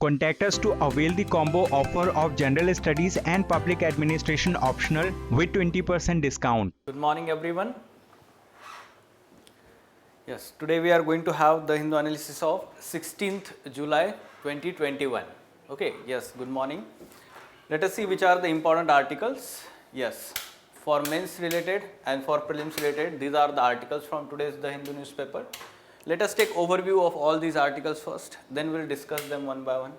Contact us to avail the combo offer of General Studies and Public Administration optional with 20% discount. Good morning everyone. Yes, today we are going to have the Hindu analysis of 16th July 2021. Okay, yes, good morning. Let us see which are the important articles. Yes, for mains related and for prelims related, these are the articles from today's The Hindu newspaper. Let us take overview of all these articles first, then we will discuss them one by one.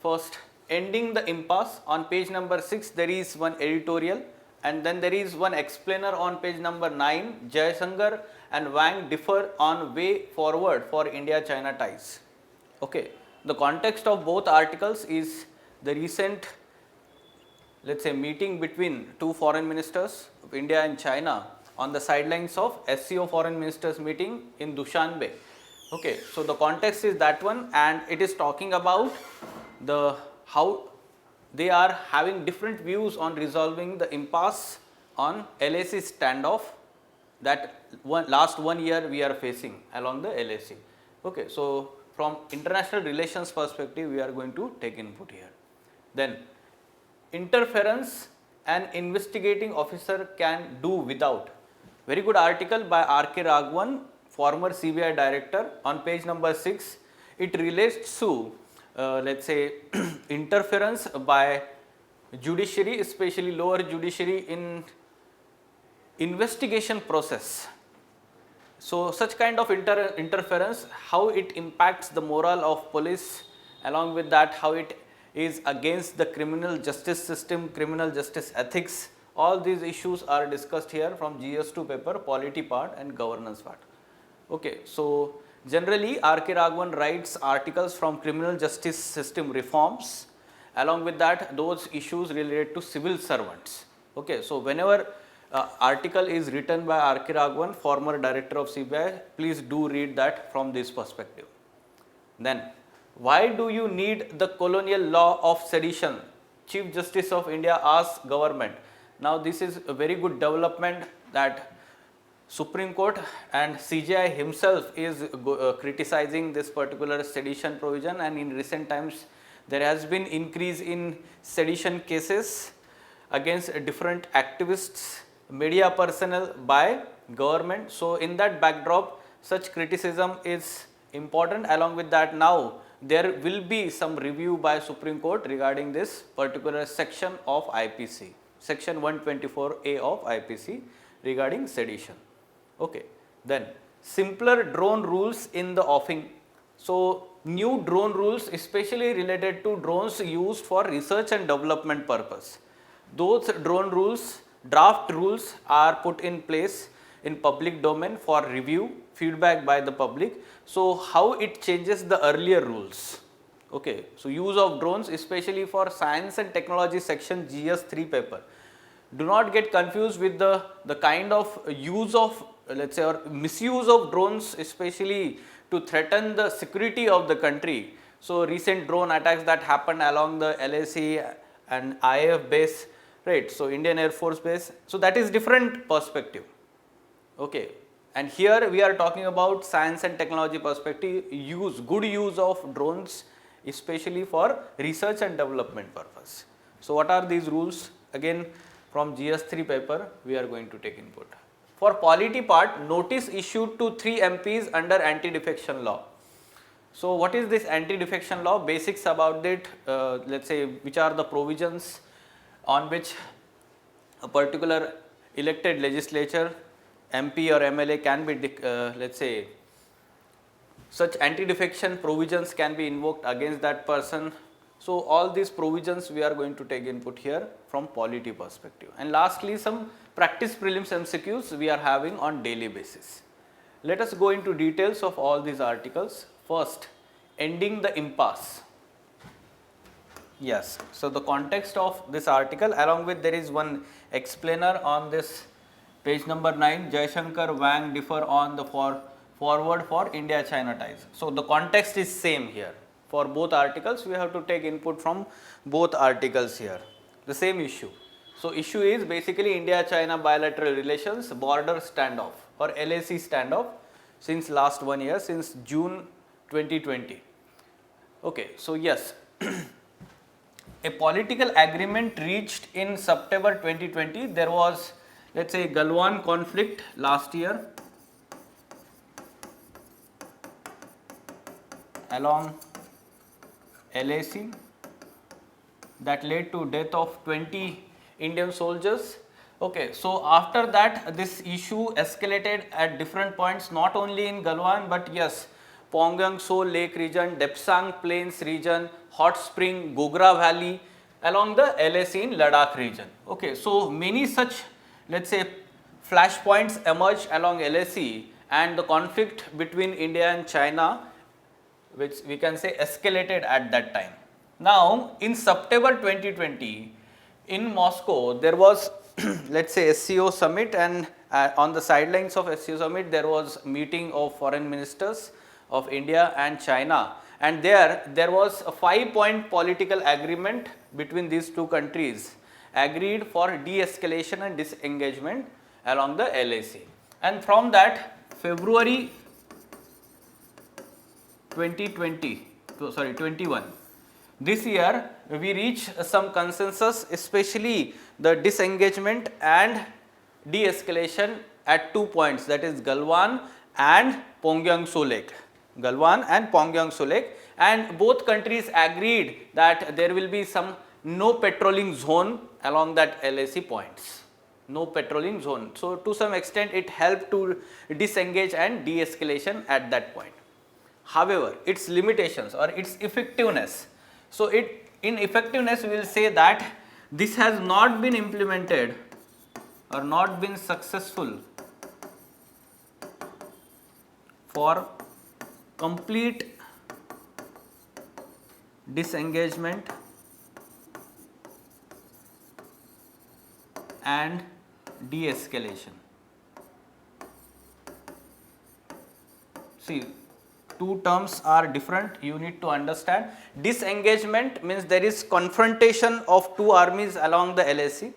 First, ending the impasse. On page number 6 there is one editorial and then there is one explainer on page number 9. Jaishankar and Wang differ on way forward for India-China ties. Okay. The context of both articles is the recent, let's say, meeting between two foreign ministers of India and China on the sidelines of SCO foreign ministers meeting in Dushanbe. Okay, so the context is that one, and it is talking about the how they are having different views on resolving the impasse on LAC standoff that last 1 year we are facing along the LAC. Okay, so from international relations perspective we are going to take input here. Then interference an investigating officer can do without. Very good article by R.K. Raghavan, former CBI director, on page number 6. It relates to let's say interference by judiciary, especially lower judiciary, in investigation process. So such kind of interference, how it impacts the morale of police, along with that how it is against the criminal justice system, criminal justice ethics. All these issues are discussed here from GS2 paper, polity part and governance part. Okay, so generally R.K. Raghavan writes articles from criminal justice system reforms, along with that those issues related to civil servants. Okay, so whenever article is written by R.K. Raghavan, former director of CBI, please do read that from this perspective. Then, why do you need the colonial law of sedition? Chief Justice of India asks government. Now this is a very good development that Supreme Court and CJI himself is criticizing this particular sedition provision, and in recent times there has been increase in sedition cases against different activists, media personnel by government. So in that backdrop such criticism is important. Along with that, now there will be some review by Supreme Court regarding this particular section of IPC, section 124A of IPC regarding sedition. Okay. Then simpler drone rules in the offing. So new drone rules, especially related to drones used for research and development purpose. Those drone rules, draft rules, are put in place in public domain for review, feedback by the public. So how it changes the earlier rules. Okay. So use of drones, especially for science and technology section GS3 paper. Do not get confused with the kind of use of, let's say, or misuse of drones, especially to threaten the security of the country. So recent drone attacks that happened along the LAC and IAF base, right? So Indian Air Force base. So that is different perspective. Okay. And here we are talking about science and technology perspective, good use of drones, especially for research and development purpose. So what are these rules? Again, from GS3 paper we are going to take input. For polity part, notice issued to 3 MPs under anti-defection law. So what is this anti-defection law? Basics about it, let's say, which are the provisions on which a particular elected legislature, MP or MLA can be, let's say, such anti-defection provisions can be invoked against that person. So all these provisions we are going to take input here from polity perspective. And lastly, some practice prelims MCQs we are having on daily basis. Let us go into details of all these articles. First, ending the impasse. Yes, so the context of this article, along with there is one explainer on this page number 9. Jaishankar, Wang differ on the forward for India-China ties. So the context is same here. For both articles, we have to take input from both articles here. The same issue. So issue is basically India-China bilateral relations, border standoff or LAC standoff since last 1 year, since June 2020. Okay, so yes, a political agreement reached in September 2020. There was, let's say, Galwan conflict last year along LAC that led to death of 20 Indian soldiers. Okay, so after that this issue escalated at different points, not only in Galwan but yes, Pongyang So Lake region, Depsang Plains region, Hot Spring, Gogra Valley, along the LAC in Ladakh region. Okay, so many such, let's say, flashpoints emerged along LAC, and the conflict between India and China, which we can say escalated at that time. Now, in September 2020, in Moscow, there was let's say SCO summit, and on the sidelines of SCO summit, there was meeting of foreign ministers of India and China, and there was a 5-point political agreement between these two countries, agreed for de-escalation and disengagement along the LAC. And from that, February 21, this year we reach some consensus, especially the disengagement and de-escalation at 2 points, that is Galwan and Pongyang So Lake. Galwan and Pongyang So Lake, and both countries agreed that there will be some no patrolling zone along that LAC points. No patrolling zone. So to some extent it helped to disengage and de-escalation at that point. However, its limitations or its effectiveness. So in effectiveness we will say that this has not been implemented or not been successful for complete disengagement and de-escalation. See, two terms are different, you need to understand. Disengagement means there is confrontation of two armies along the LAC.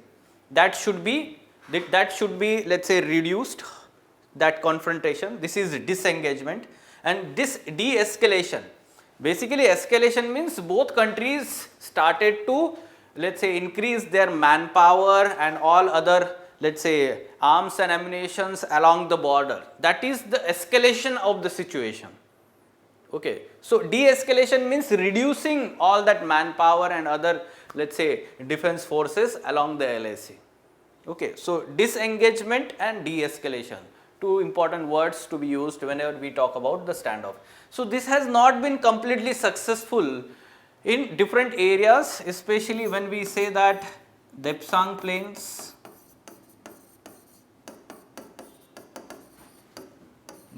That should be let's say reduced, that confrontation. This is disengagement. And this de-escalation, basically escalation means both countries started to, let's say, increase their manpower and all other, let's say, arms and ammunitions along the border. That is the escalation of the situation. Okay, so de-escalation means reducing all that manpower and other, let's say, defense forces along the LAC. Okay, so disengagement and de-escalation, two important words to be used whenever we talk about the standoff. So this has not been completely successful in different areas, especially when we say that Depsang Plains,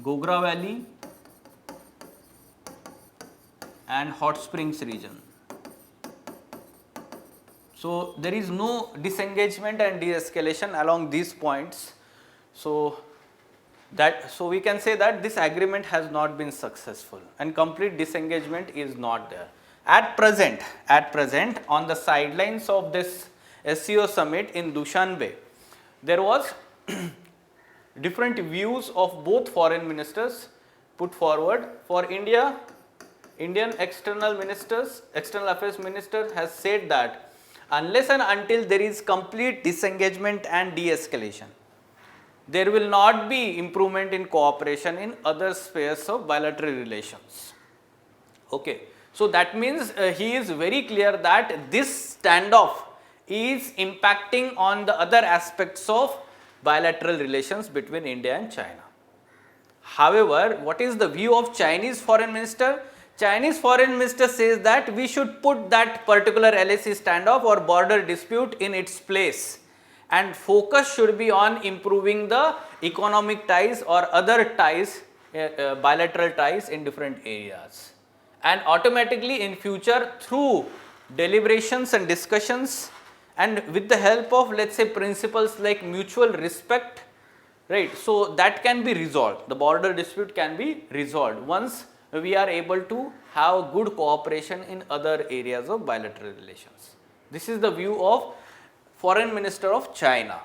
Gogra Valley and Hot Springs region. So there is no disengagement and de-escalation along these points. So we can say that this agreement has not been successful and complete disengagement is not there. At present, on the sidelines of this SCO summit in Dushanbe, there was different views of both foreign ministers put forward. For India, Indian external affairs minister has said that unless and until there is complete disengagement and de-escalation, there will not be improvement in cooperation in other spheres of bilateral relations. Okay. So that means he is very clear that this standoff is impacting on the other aspects of bilateral relations between India and China. However, what is the view of Chinese foreign minister? Chinese foreign minister says that we should put that particular LAC standoff or border dispute in its place, and focus should be on improving the economic ties or other ties, bilateral ties in different areas. And automatically in future, through deliberations and discussions and with the help of, let's say, principles like mutual respect, right, so that can be resolved. The border dispute can be resolved once we are able to have good cooperation in other areas of bilateral relations. This is the view of Foreign Minister of China.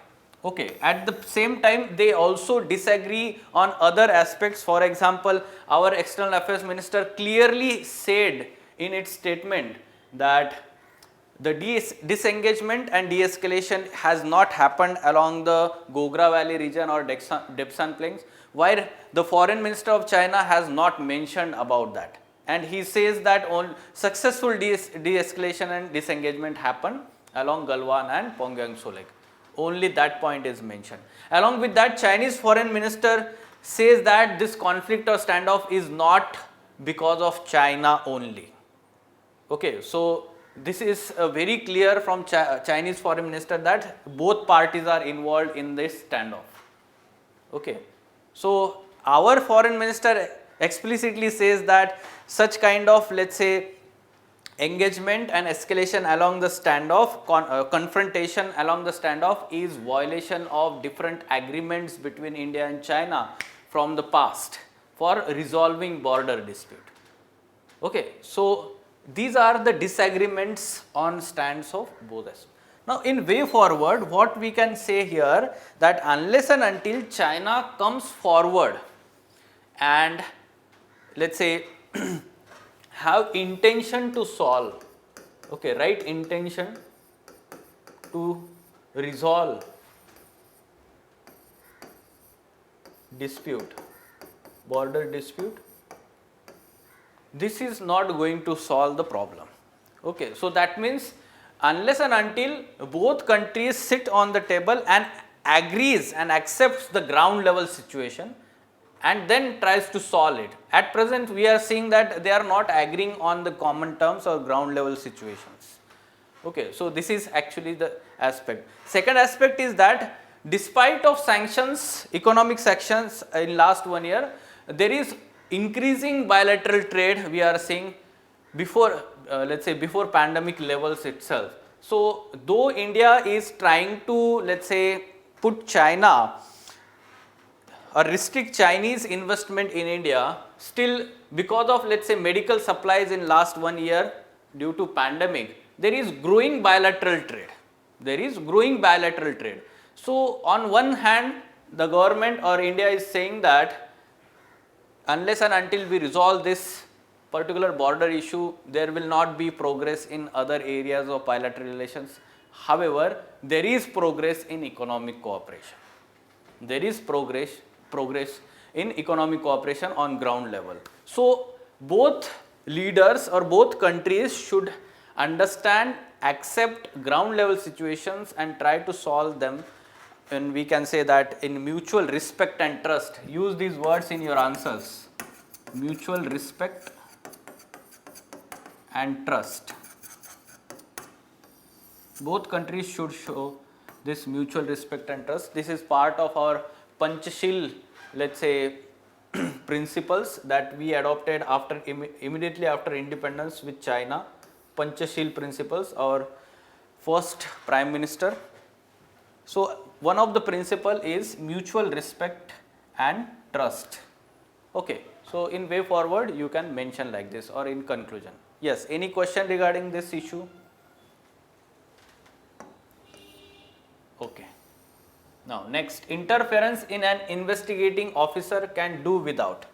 Okay. At the same time, they also disagree on other aspects. For example, our External Affairs Minister clearly said in its statement that the disengagement and de-escalation has not happened along the Gogra Valley region or Depsan Plains, where the foreign minister of China has not mentioned about that, and he says that successful de-escalation and disengagement happened along Galwan and Pongyang So Lake. Only that point is mentioned. Along with that, Chinese foreign minister says that this conflict or standoff is not because of China only. Okay, so this is very clear from Chinese foreign minister that both parties are involved in this standoff. Okay, so our foreign minister explicitly says that such kind of, let's say, engagement and escalation along the standoff, confrontation along the standoff is violation of different agreements between India and China from the past for resolving border dispute. Okay, so these are the disagreements on stands of both sides. Now, in way forward, what we can say here, that unless and until China comes forward and, let's say, have intention to solve, okay, right, intention to resolve dispute, border dispute, this is not going to solve the problem. Okay, so that means unless and until both countries sit on the table and agrees and accepts the ground level situation and then tries to solve it. At present, we are seeing that they are not agreeing on the common terms or ground level situations. Okay, so this is actually the aspect. Second aspect is that despite of sanctions, economic sanctions in last 1 year, there is increasing bilateral trade we are seeing before, let's say, before pandemic levels itself. So though India is trying to, let's say, put China or restrict Chinese investment in India, still because of, let's say, medical supplies in last 1 year due to pandemic, there is growing bilateral trade. There is growing bilateral trade. So on one hand, the government or India is saying that unless and until we resolve this particular border issue, there will not be progress in other areas of bilateral relations. However, there is progress in economic cooperation. There is progress in economic cooperation on ground level. So both leaders or both countries should understand, accept ground level situations and try to solve them, and we can say that in mutual respect and trust. Use these words in your answers: mutual respect and trust. Both countries should show this mutual respect and trust. This is part of our Panchashil, let's say, principles that we adopted after immediately after independence with China. Panchashil principles, our first Prime Minister. So one of the principle is mutual respect and trust. Okay, so in way forward you can mention like this, or in conclusion. Yes, any question regarding this issue? Okay. Now next, interference in an investigating officer can do without.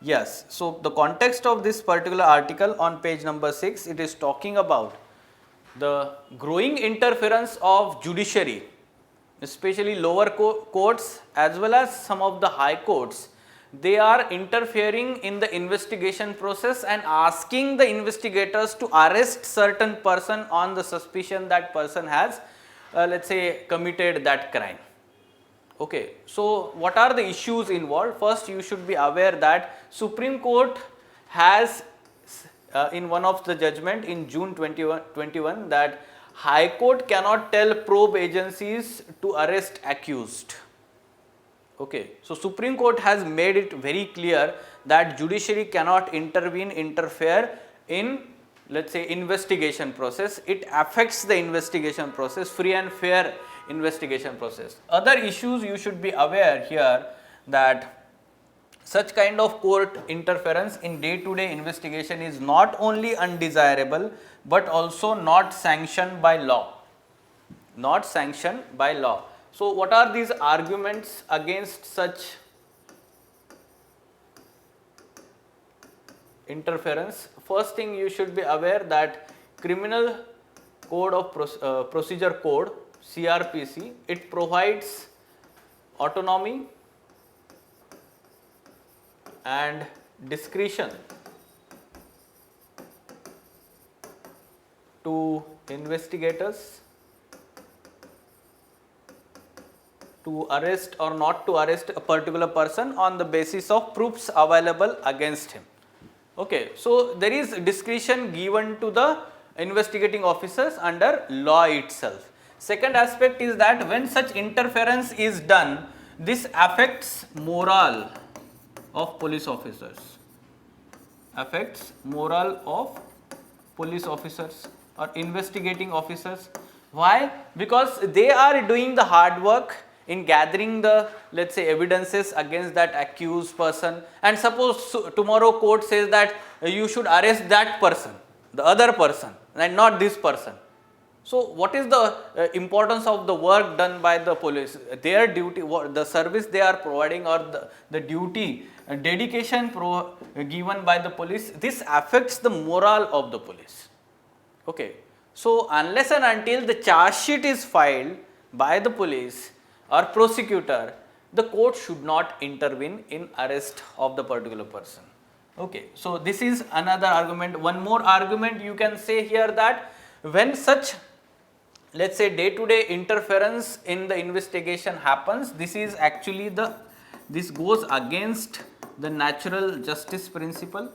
Yes, so the context of this particular article on page number 6, it is talking about the growing interference of judiciary, especially lower courts as well as some of the high courts. They are interfering in the investigation process and asking the investigators to arrest certain person on the suspicion that person has, let's say, committed that crime. Okay, so what are the issues involved? First, you should be aware that Supreme Court has in one of the judgment in June 2021 that High Court cannot tell probe agencies to arrest accused. Okay, so Supreme Court has made it very clear that judiciary cannot interfere in, let's say, investigation process. It affects the investigation process, free and fair investigation process. Other issues you should be aware here, that such kind of court interference in day-to-day investigation is not only undesirable but also not sanctioned by law. Not sanctioned by law. So what are these arguments against such interference? first thing you should be aware that Criminal Code of Procedure Code, CRPC, it provides autonomy and discretion to investigators to arrest or not to arrest a particular person on the basis of proofs available against him. Okay, so there is discretion given to the investigating officers under law itself. Second aspect is that when such interference is done, this affects morale of police officers, affects morale of police officers or investigating officers. Why? Because they are doing the hard work in gathering the, let's say, evidences against that accused person, and suppose tomorrow court says that you should arrest that person, the other person, and not this person. So what is the importance of the work done by the police? Their duty, the service they are providing, or the duty dedication given by the police, this affects the morale of the police. Okay. So unless and until the charge sheet is filed by the police or prosecutor, the court should not intervene in arrest of the particular person. Okay. So this is another argument. One more argument you can say here, that when such, let's say, day-to-day interference in the investigation happens, this is actually this goes against the natural justice principle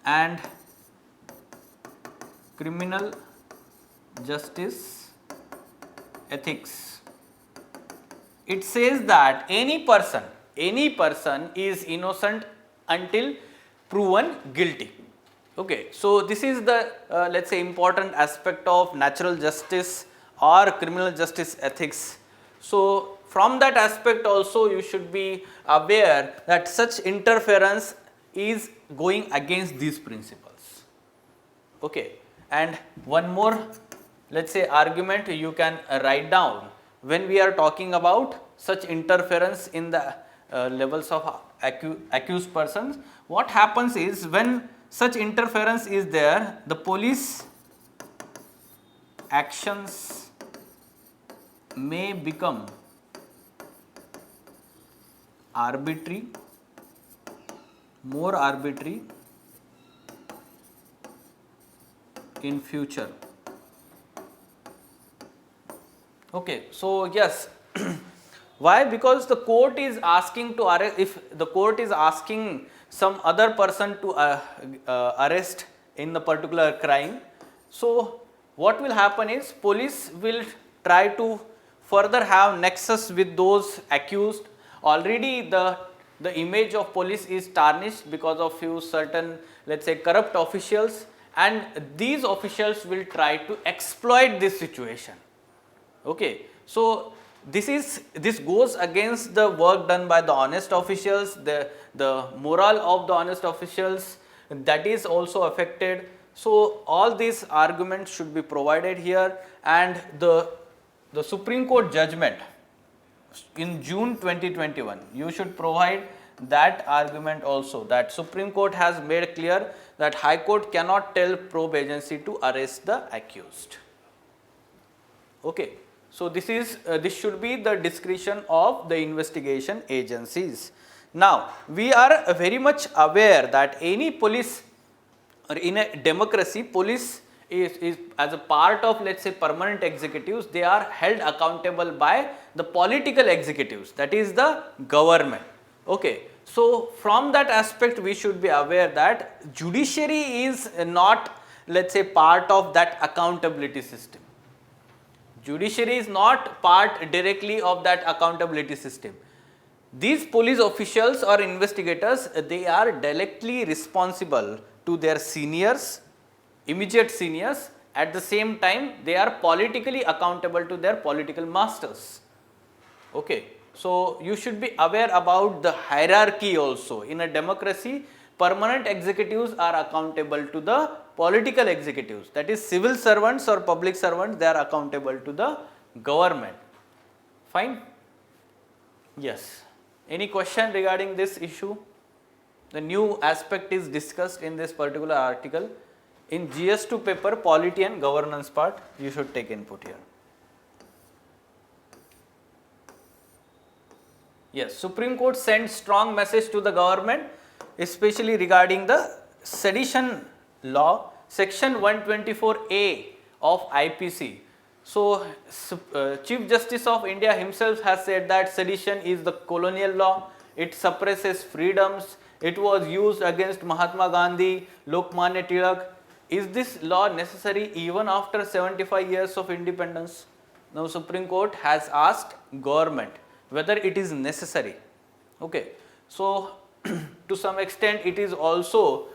and criminal justice ethics. It says that any person is innocent until proven guilty. Okay, so this is the let's say important aspect of natural justice or criminal justice ethics. So from that aspect also you should be aware that such interference is going against these principles. Okay, and one more, let's say, argument you can write down when we are talking about such interference in the levels of accused persons. What happens is, when such interference is there, the police actions may become arbitrary, more arbitrary in future. Okay, so yes, why? Because the court is asking to arrest, if the court is asking some other person to arrest in the particular crime, so what will happen is police will try to further have nexus with those accused. Already the image of police is tarnished because of few certain, let's say, corrupt officials, and these officials will try to exploit this situation. Okay, so this goes against the work done by the honest officials, the morale of the honest officials, that is also affected. So all these arguments should be provided here, and the Supreme Court judgment in June 2021, you should provide that argument also, that Supreme Court has made clear that High Court cannot tell probe agency to arrest the accused. Okay. So this should be the discretion of the investigation agencies. Now we are very much aware that any police, or in a democracy, police is as a part of, let's say, permanent executives, they are held accountable by the political executives, that is the government. Okay. So from that aspect we should be aware that judiciary is not, let's say, part of that accountability system. Judiciary is not part directly of that accountability system. These police officials or investigators, they are directly responsible to their seniors, immediate seniors. At the same time, they are politically accountable to their political masters. Okay. So you should be aware about the hierarchy also. In a democracy, permanent executives are accountable to the political executives, that is civil servants or public servants, they are accountable to the government. Fine? Yes. Any question regarding this issue? The new aspect is discussed in this particular article. In GS2 paper, polity and governance part, you should take input here. Yes, Supreme Court sent strong message to the government, especially regarding the sedition law, section 124A of IPC. So, Chief Justice of India himself has said that sedition is the colonial law, it suppresses freedoms, it was used against Mahatma Gandhi, Lokmanya Tilak. Is this law necessary even after 75 years of independence? Now, Supreme Court has asked government whether it is necessary. Okay. So, to some extent it is also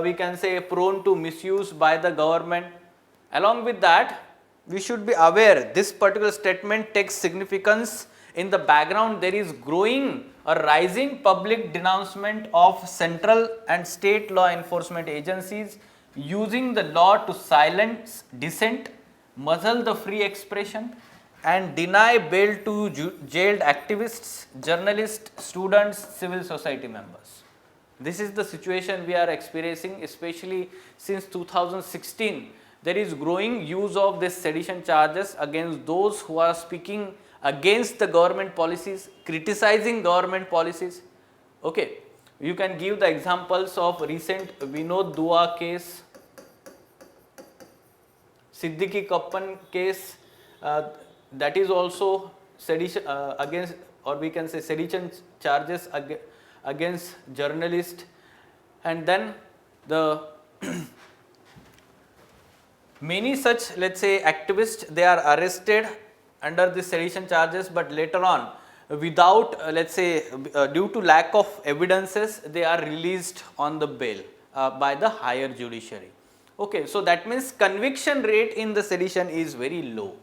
we can say prone to misuse by the government. Along with that, we should be aware this particular statement takes significance. In the background, there is growing or rising public denouncement of central and state law enforcement agencies using the law to silence dissent, muzzle the free expression, and deny bail to jailed activists, journalists, students, civil society members. This is the situation we are experiencing, especially since 2016. There is growing use of this sedition charges against those who are speaking against the government policies, criticizing government policies. Okay. You can give the examples of recent Vinod Dua case, Siddiqui Kappan case, that is also sedition against, or we can say sedition charges against journalists. And then the many such, let us say, activists, they are arrested under the sedition charges, but later on without let us say due to lack of evidences, they are released on the bail by the higher judiciary. Okay, so that means conviction rate in the sedition is very low.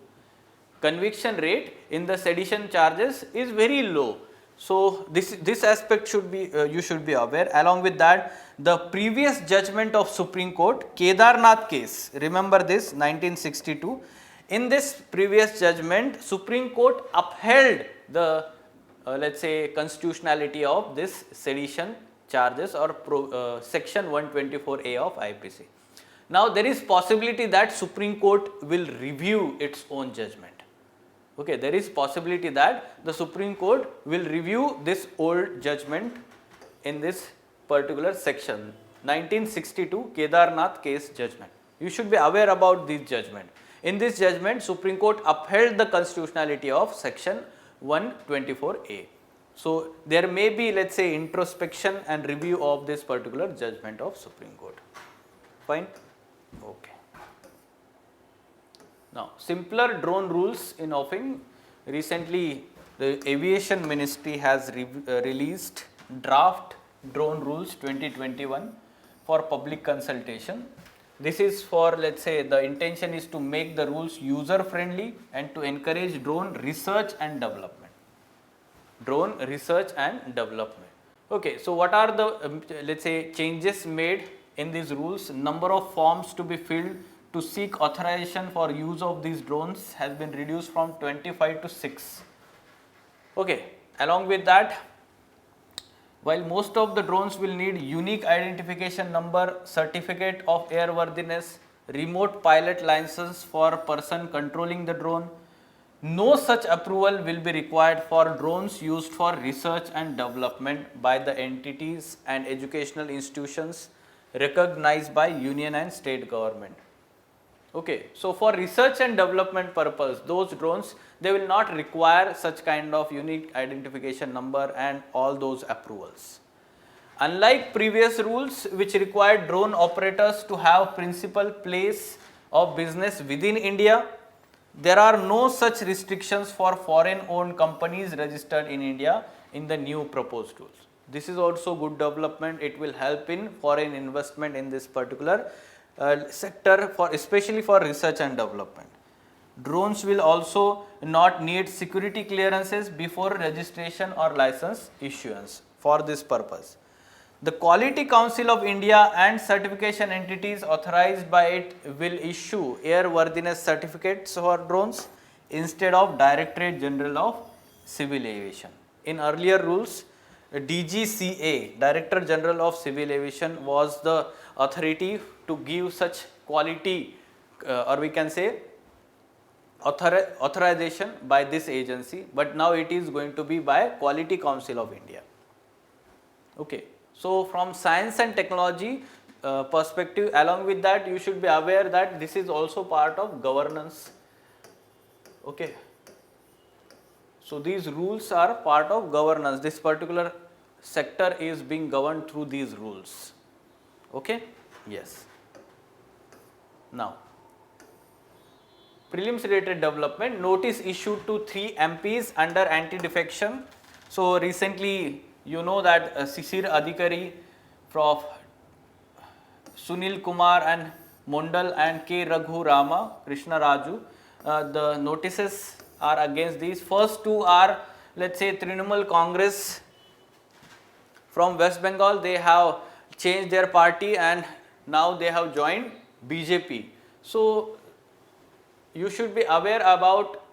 Conviction rate in the sedition charges is very low. So this aspect should be you should be aware. Along with that, the previous judgment of Supreme Court, Kedarnath case, remember this, 1962. In this previous judgment, Supreme Court upheld the let us say constitutionality of this sedition charges or section 124A of IPC. Now there is possibility that Supreme Court will review its own judgment. Okay, there is possibility that the Supreme Court will review this old judgment in this particular section, 1962 Kedarnath case judgment. You should be aware about this judgment. In this judgment, Supreme Court upheld the constitutionality of section 124A. So there may be, let us say, introspection and review of this particular judgment of Supreme Court. Fine? Okay. Now, simpler drone rules in offing. Recently, the Aviation Ministry has released draft drone rules 2021 for public consultation. This is for, let us say, the intention is to make the rules user friendly and to encourage drone research and development. Drone research and development. Okay, so what are the let us say changes made in these rules? Number of forms to be filled to seek authorization for use of these drones has been reduced from 25 to 6. Okay. Along with that, while most of the drones will need unique identification number, certificate of airworthiness, remote pilot license for person controlling the drone, no such approval will be required for drones used for research and development by the entities and educational institutions recognized by union and state government. Okay, so for research and development purpose, those drones, they will not require such kind of unique identification number and all those approvals. Unlike previous rules which required drone operators to have principal place of business within India, there are no such restrictions for foreign owned companies registered in India in the new proposed rules. This is also good development. It will help in foreign investment in this particular sector, for especially for research and development. Drones will also not need security clearances before registration or license issuance for this purpose. The Quality Council of India and certification entities authorized by it will issue airworthiness certificates for drones instead of Directorate General of Civil Aviation. In earlier rules, DGCA, Director General of Civil Aviation, was the authority to give such quality or we can say authorization by this agency, but now it is going to be by Quality Council of India. Okay. So, from science and technology perspective, along with that you should be aware that this is also part of governance. Okay. So, these rules are part of governance. This particular sector is being governed through these rules. Okay. Yes. Now, prelims related development, notice issued to 3 MPs under anti-defection. So, recently you know that Sisir Adhikari, Prof. Sunil Kumar and Mondal and K. Raghu Rama, Krishna Raju, the notices are against these. First 2 are, let us say, Trinamool Congress from West Bengal. They have changed their party and now they have joined BJP. So, you should be aware about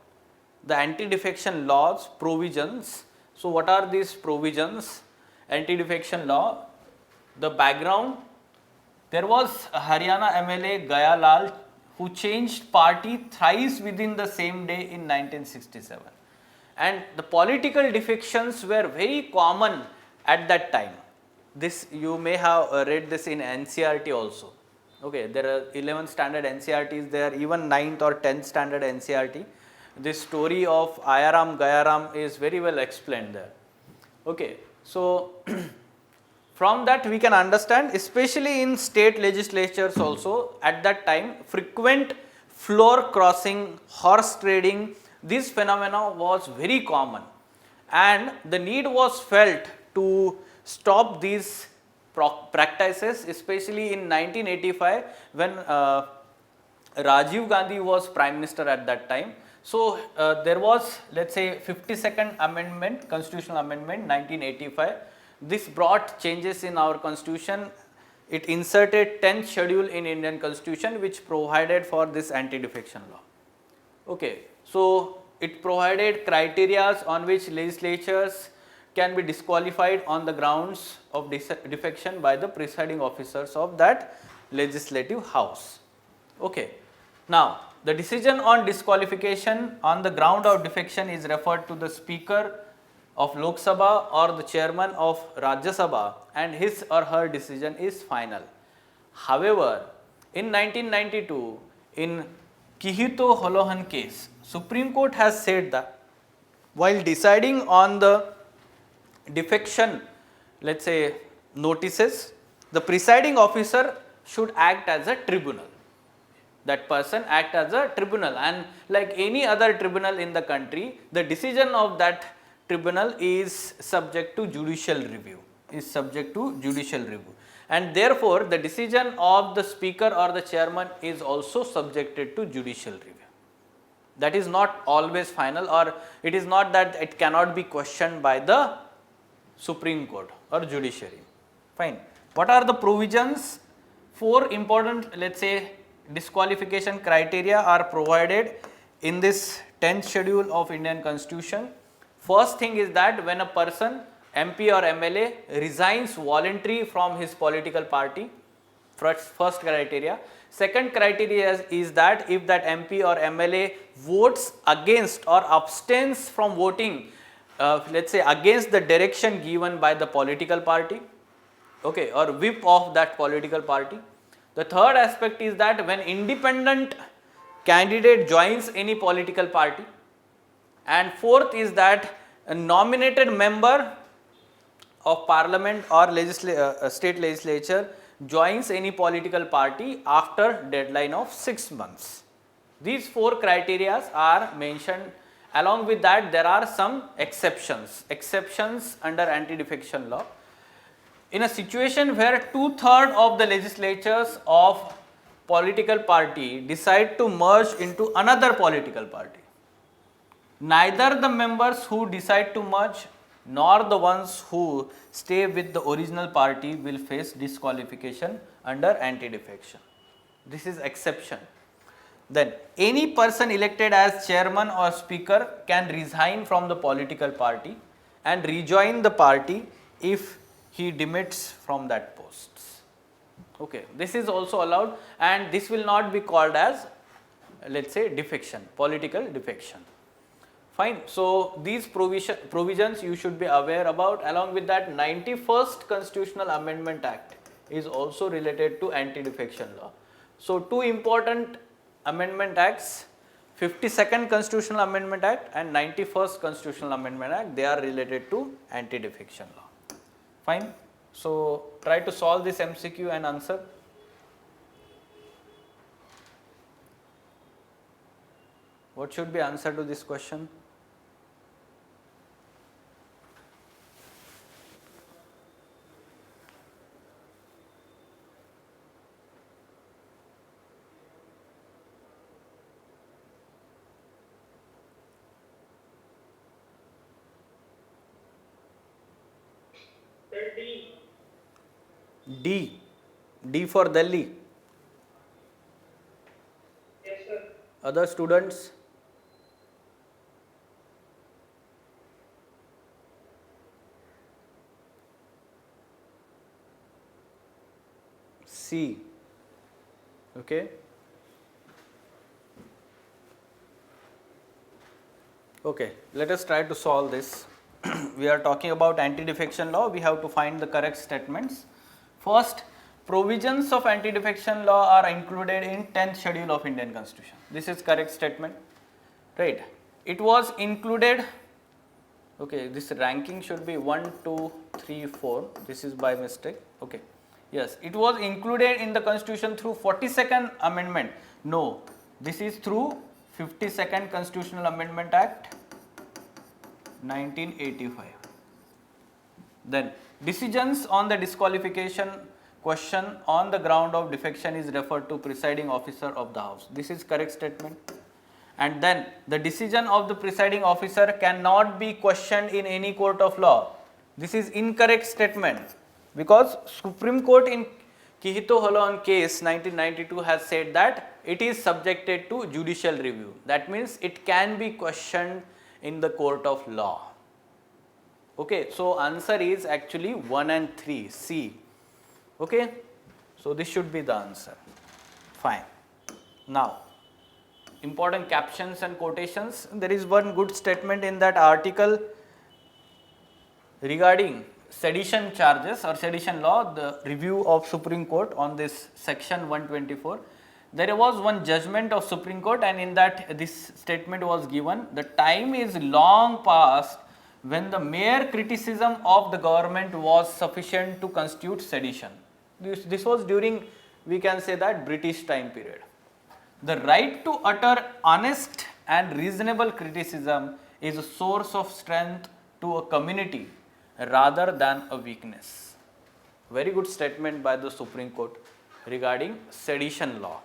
the anti-defection laws provisions. So, what are these provisions? Anti-defection law, the background, there was a Haryana MLA Gaya Lal who changed party thrice within the same day in 1967, and the political defections were very common at that time. This you may have read this in NCERT also. Okay, there are 11th standard NCERTs there, even 9th or 10th standard NCERT. This story of Ayaram Gayaram is very well explained there. Okay, so from that we can understand, especially in state legislatures also at that time, frequent floor crossing, horse trading, this phenomena was very common, and the need was felt to stop these practices, especially in 1985 when Rajiv Gandhi was Prime Minister at that time. So, there was, let us say, 52nd amendment, constitutional amendment 1985. This brought changes in our constitution. It inserted 10th schedule in Indian constitution which provided for this anti-defection law. Okay. So, it provided criteria on which legislatures can be disqualified on the grounds of defection by the presiding officers of that legislative house. Okay. Now, the decision on disqualification on the ground of defection is referred to the Speaker of Lok Sabha or the Chairman of Rajya Sabha, and his or her decision is final. However, in 1992, in Kihito Holohan case, Supreme Court has said that while deciding on the defection, let us say, notices, the presiding officer should act as a tribunal. That person act as a tribunal, and like any other tribunal in the country, the decision of that tribunal is subject to judicial review, and therefore the decision of the Speaker or the Chairman is also subjected to judicial review. That is not always final, or it is not that it cannot be questioned by the Supreme Court or judiciary. Fine. What are the provisions? 4 important, let us say, disqualification criteria are provided in this 10th schedule of Indian Constitution. First thing is that when a person, MP or MLA, resigns voluntarily from his political party, first criteria. Second criteria is that if that MP or MLA votes against or abstains from voting, let us say, against the direction given by the political party, okay, or whip of that political party. The third aspect is that when independent candidate joins any political party, and fourth is that a nominated member of parliament or state legislature joins any political party after deadline of 6 months. These 4 criteria are mentioned. Along with that, there are some exceptions under anti-defection law. In a situation where 2/3 of the legislatures of political party decide to merge into another political party, neither the members who decide to merge nor the ones who stay with the original party will face disqualification under anti-defection. This is exception. Then any person elected as chairman or speaker can resign from the political party and rejoin the party if he demits from that posts. Okay, this is also allowed, and this will not be called as, let us say, defection, political defection. Fine. So, these provisions you should be aware about. Along with that, 91st Constitutional Amendment Act is also related to anti-defection law. So, two important amendment acts, 52nd Constitutional Amendment Act and 91st Constitutional Amendment Act, they are related to anti-defection law. Fine. So, try to solve this MCQ and answer. What should be answer to this question? D. D for Delhi. Yes, sir. Other students? C. Okay. Okay, let us try to solve this. We are talking about anti-defection law. We have to find the correct statements. First, provisions of anti-defection law are included in 10th schedule of Indian Constitution. This is correct statement, right? It was included. Okay, this ranking should be 1, 2, 3, 4. This is by mistake. Okay. Yes, it was included in the Constitution through 42nd Amendment. No, this is through 52nd Constitutional Amendment Act 1985. Then decisions on the disqualification question on the ground of defection is referred to presiding officer of the House. This is correct statement. And then the decision of the presiding officer cannot be questioned in any court of law. This is incorrect statement, because Supreme Court in Kihito Holon case 1992 has said that it is subjected to judicial review. That means it can be questioned in the court of law. Okay, so answer is actually 1 and 3, C. Okay, so this should be the answer. Fine. Now, important captions and quotations. There is one good statement in that article regarding sedition charges or sedition law, the review of Supreme Court on this section 124. There was one judgment of Supreme Court, and in that this statement was given: the time is long past when the mere criticism of the government was sufficient to constitute sedition. This was during, we can say that, British time period. The right to utter honest and reasonable criticism is a source of strength to a community rather than a weakness. Very good statement by the Supreme Court regarding sedition law.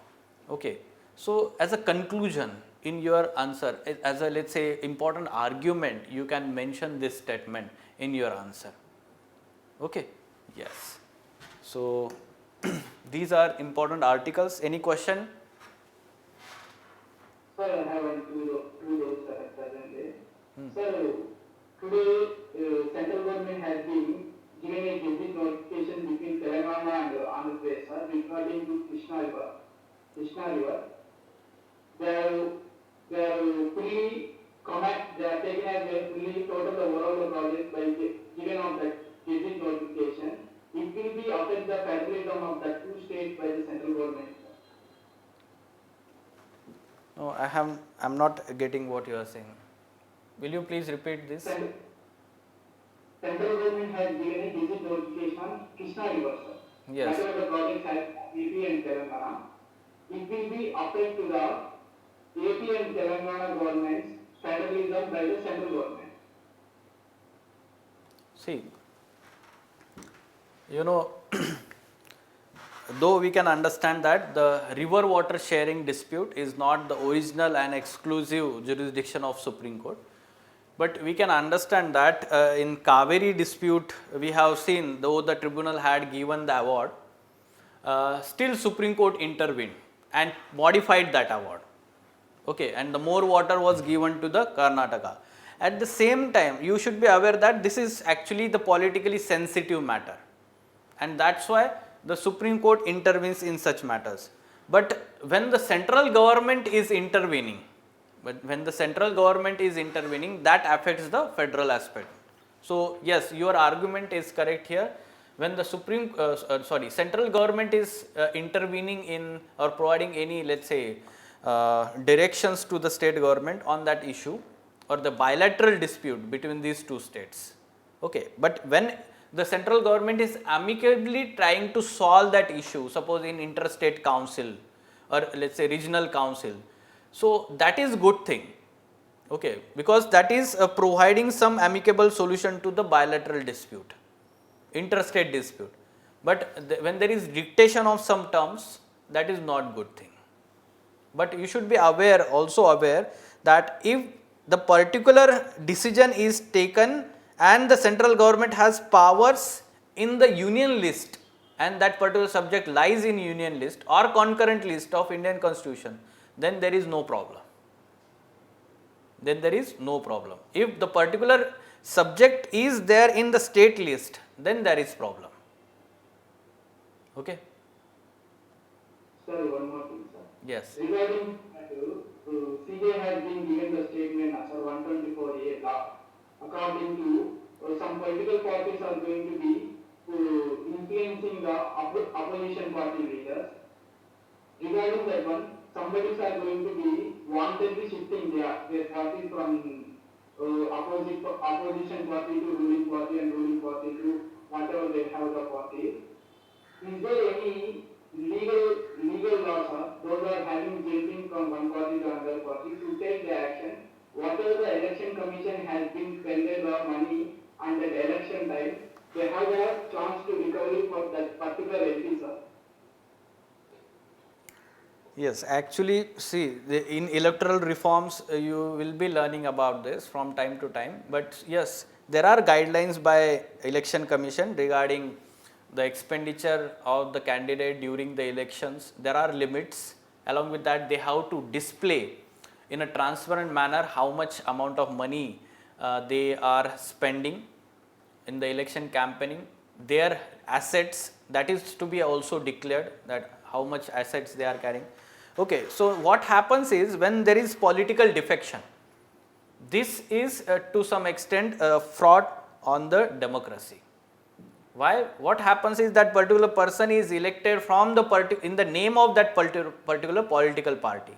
Okay. So, as a conclusion in your answer, as a, let's say, important argument, you can mention this statement in your answer. Okay. Yes. So, these are important articles. Any question? Sir, I have two those presently. Sir, today central government has been given a gazette notification between Telangana and Andhra Pradesh, sir, regarding to Krishna River. They are fully they are taken as a fully total the overall project by given on that gazette notification. It will be affect the federalism of the two states by the central government. No, I'm not getting what you are saying. Will you please repeat this? Central government has given a gazette notification on Krishna River, sir. Yes. Whatever the project has AP and Telangana, it will be applied to the AP and Telangana governments federalism by the central government. See, you know, though we can understand that the river water sharing dispute is not the original and exclusive jurisdiction of Supreme Court, but we can understand that in Kaveri dispute we have seen, though the tribunal had given the award, still Supreme Court intervened and modified that award. Okay, and the more water was given to the Karnataka. at the same time you should be aware that this is actually the politically sensitive matter, and that's why the Supreme Court intervenes in such matters. But when the central government is intervening, that affects the federal aspect. So yes, your argument is correct here. When the central government is intervening in or providing any, let's say, directions to the state government on that issue or the bilateral dispute between these two states. Okay, but when the central government is amicably trying to solve that issue, suppose in interstate council or let's say regional council, so that is good thing. Okay, because that is providing some amicable solution to the bilateral dispute, interstate dispute. But when there is dictation of some terms, that is not good thing. But you should be also aware that if the particular decision is taken and the central government has powers in the union list and that particular subject lies in union list or concurrent list of Indian Constitution, then there is no problem. If the particular subject is there in the state list, then there is problem. Okay. Sir, one more thing, sir. Yes. Regarding CJ has been given the statement as a 124A law, according to some political parties are going to be influencing the opposition party leaders. Regarding that one, somebodies are going to be wantedly shifting their party from opposition party to ruling party and ruling party to whatever they have the party. Is there any legal laws, those are having jumping from one party to another party to take the action? Whatever the election commission has been spending the money and the election time, they have a chance to recover for that particular MP, sir. Yes, actually, see, in electoral reforms, you will be learning about this from time to time. But yes, there are guidelines by Election Commission regarding the expenditure of the candidate during the elections. There are limits. Along with that, they have to display in a transparent manner how much amount of money they are spending in the election campaigning. Their assets, that is to be also declared, that how much assets they are carrying. Okay, so what happens is when there is political defection, this is to some extent fraud on the democracy. Why? What happens is that particular person is elected from the in the name of that particular political party,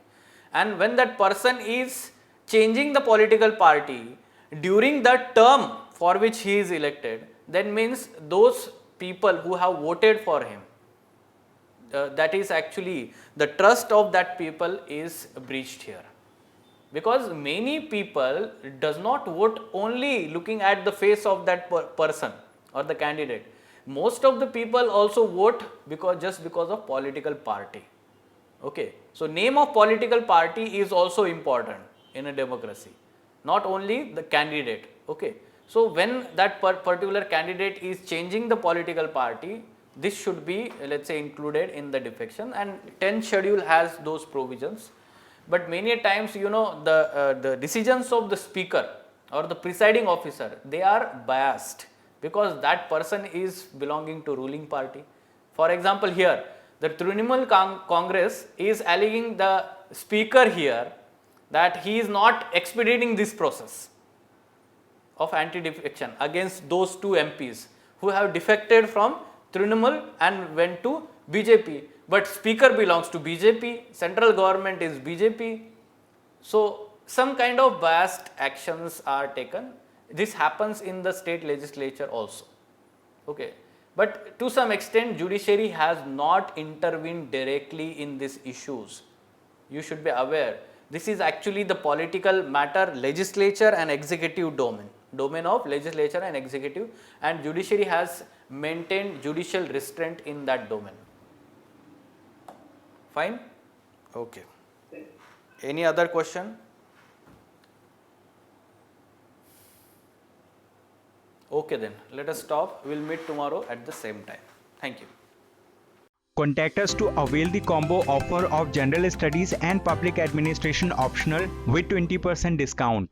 and when that person is changing the political party during the term for which he is elected, then means those people who have voted for him, that is actually the trust of that people is breached here, because many people does not vote only looking at the face of that person or the candidate. Most of the people also vote just because of political party. Okay, so name of political party is also important in a democracy, not only the candidate. Okay, so when that particular candidate is changing the political party, this should be, let's say, included in the defection, and 10th schedule has those provisions. But many times, you know, the decisions of the speaker or the presiding officer, they are biased because that person is belonging to ruling party. For example, here the Trinamool Congress is alleging the speaker here that he is not expediting this process of anti-defection against those two MPs who have defected from Trinamool and went to BJP, but speaker belongs to BJP, central government is BJP. So some kind of biased actions are taken. This happens in the state legislature also. Okay, but to some extent judiciary has not intervened directly in these issues. You should be aware, this is actually the political matter, legislature and executive domain of legislature and executive, and judiciary has maintained judicial restraint in that domain. Fine? Okay. Any other question? Okay then, let us stop. We will meet tomorrow at the same time. Thank you. Contact us to avail the combo offer of General Studies and Public Administration optional with 20% discount.